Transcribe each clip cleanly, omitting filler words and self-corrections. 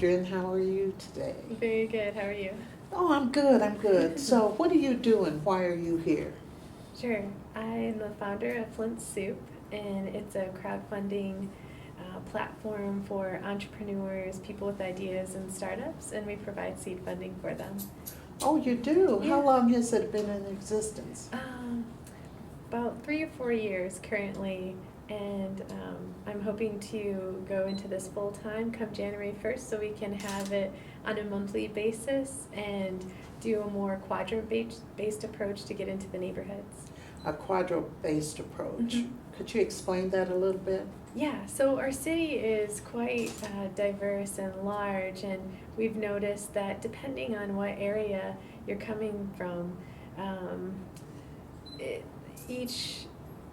Adrian. How are you today? Very good. How are you? Oh, I'm good. I'm good. So, what are you doing? Why are you here? Sure. I am the founder of Flint Soup, and it's a crowdfunding platform for entrepreneurs, people with ideas, and startups, and we provide seed funding for them. Oh, you do? How Yeah. long has it been in existence? About 3 or 4 years currently, and I'm hoping to go into this full time come January 1st so we can have it on a monthly basis and do a more quadrant based approach to get into the neighborhoods. A quadro-based approach. Mhm. Could you explain that a little bit? Yeah, so our city is quite diverse and large, and we've noticed that depending on what area you're coming from, um, it, each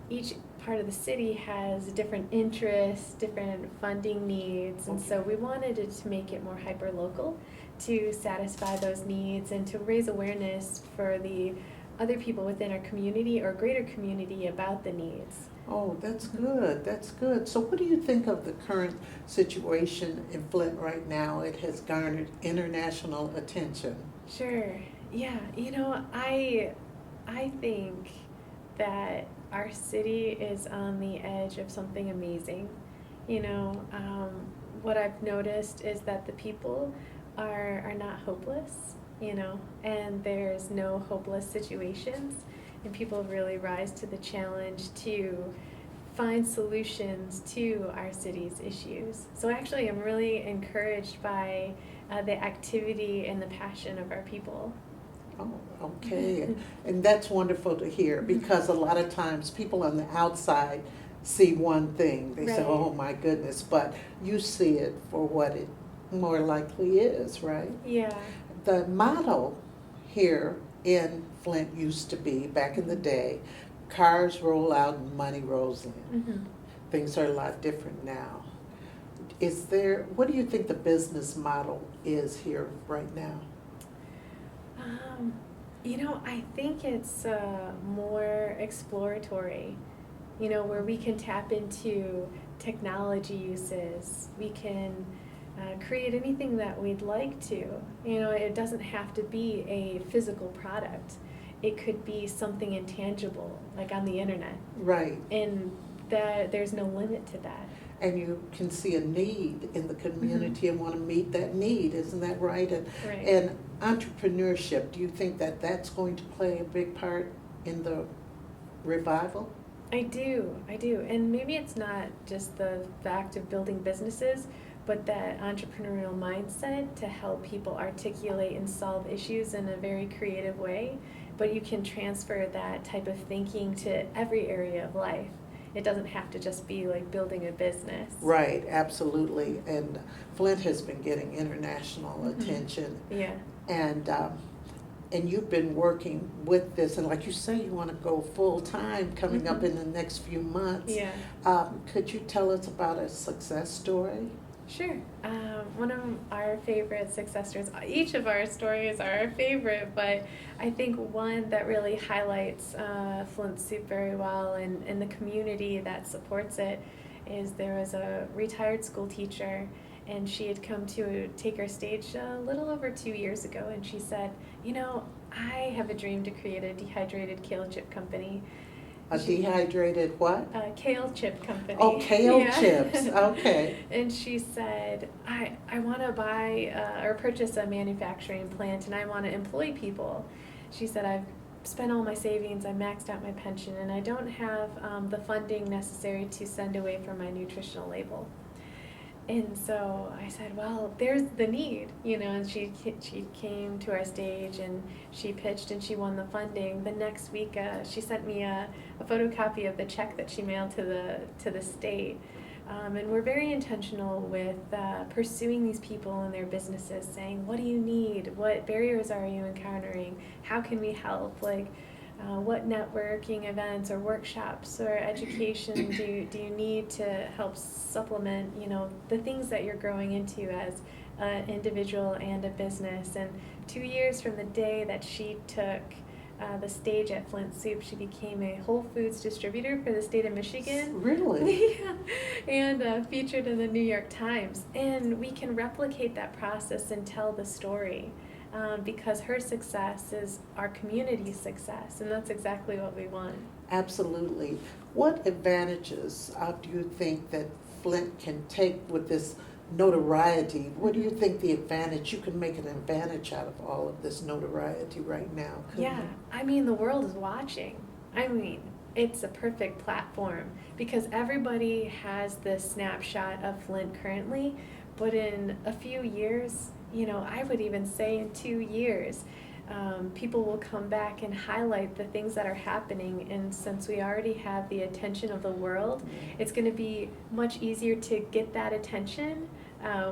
each part of the city has different interests, different funding needs, and so we wanted it to make it more hyper local to satisfy those needs and to raise awareness for the other people within our community or greater community about the needs. Oh, that's good. That's good. So, what do you think of the current situation in Flint right now? It has garnered international attention. Sure. Yeah. I think that our city is on the edge of something amazing. You know, what I've noticed is that the people are not hopeless, and there's no hopeless situations, and people really rise to the challenge to find solutions to our city's issues. So actually, I'm really encouraged by the activity and the passion of our people. Oh, okay. And that's wonderful to hear because a lot of times people on the outside see one thing. They say, Right. oh my goodness, but you see it for what it more likely is, right? Yeah. The motto here in Flint used to be, back in the day, cars roll out and money rolls in. Hmm. Things are a lot different now. What do you think the business model is here right now? Um, I think it's more exploratory, where we can tap into technology uses. We can create anything that we'd like to. It doesn't have to be a physical product. It could be something intangible, like on the internet. Right. And there's no limit to that. And you can see a need in the community Mhm. and want to meet that need, isn't that right? Right. And entrepreneurship, do you think that that's going to play a big part in the revival? I do. And maybe it's not just the fact of building businesses, but that entrepreneurial mindset to help people articulate and solve issues in a very creative way. But you can transfer that type of thinking to every area of life. It doesn't have to just be like building a business. Right, absolutely. And Flint has been getting international Mhm. attention. Yeah. And you've been working with this, and like you say, you want to go full time coming up Mhm. in the next few months. Yeah. Could you tell us about a success story? Sure. One of our favorite success stories, each of our stories are our favorite, but I think one that really highlights Flint Soup very well and the community that supports it is there was a retired school teacher, and she had come to take her stage a little over 2 years ago, and she said, I have a dream to create a dehydrated kale chip company. A dehydrated what? A kale chip company. Oh, kale Yeah. chips. Okay. And she said, I want to buy or purchase a manufacturing plant, and I want to employ people. She said, I've spent all my savings, I maxed out my pension, and I don't have the funding necessary to send away for my nutritional label. And so I said, well, there's the need, and she came to our stage and she pitched and she won the funding. The next week, she sent me a photocopy of the check that she mailed to the state. And we're very intentional with pursuing these people and their businesses, saying, what do you need? What barriers are you encountering? How can we help? What networking events or workshops or education do you need to help supplement, the things that you're growing into as an individual and a business. And 2 years from the day that she took the stage at Flint Soup. She became a Whole Foods distributor for the state of Michigan. Really? Yeah, and featured in the New York Times. And we can replicate that process and tell the story, because her success is our community's success, and that's exactly what we want. Absolutely. What advantages do you think that Flint can take with this notoriety? What do you think the advantage, you can make an advantage out of all of this notoriety right now? Yeah, you? I mean, the world is watching. I mean, it's a perfect platform because everybody has this snapshot of Flint currently, but in a few years, I would even say in 2 years, people will come back and highlight the things that are happening. And since we already have the attention of the world, it's going to be much easier to get that attention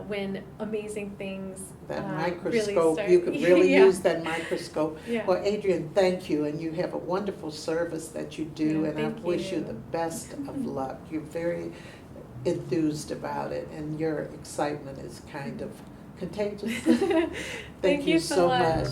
when amazing things That really microscope, start. you could really Yeah. use that microscope. Yeah. Well, Adrian, thank you, and you have a wonderful service that you do, Yeah, and I thank wish you you. the best of luck. You're very enthused about it, and your excitement is kind of contagious. Thank you so much.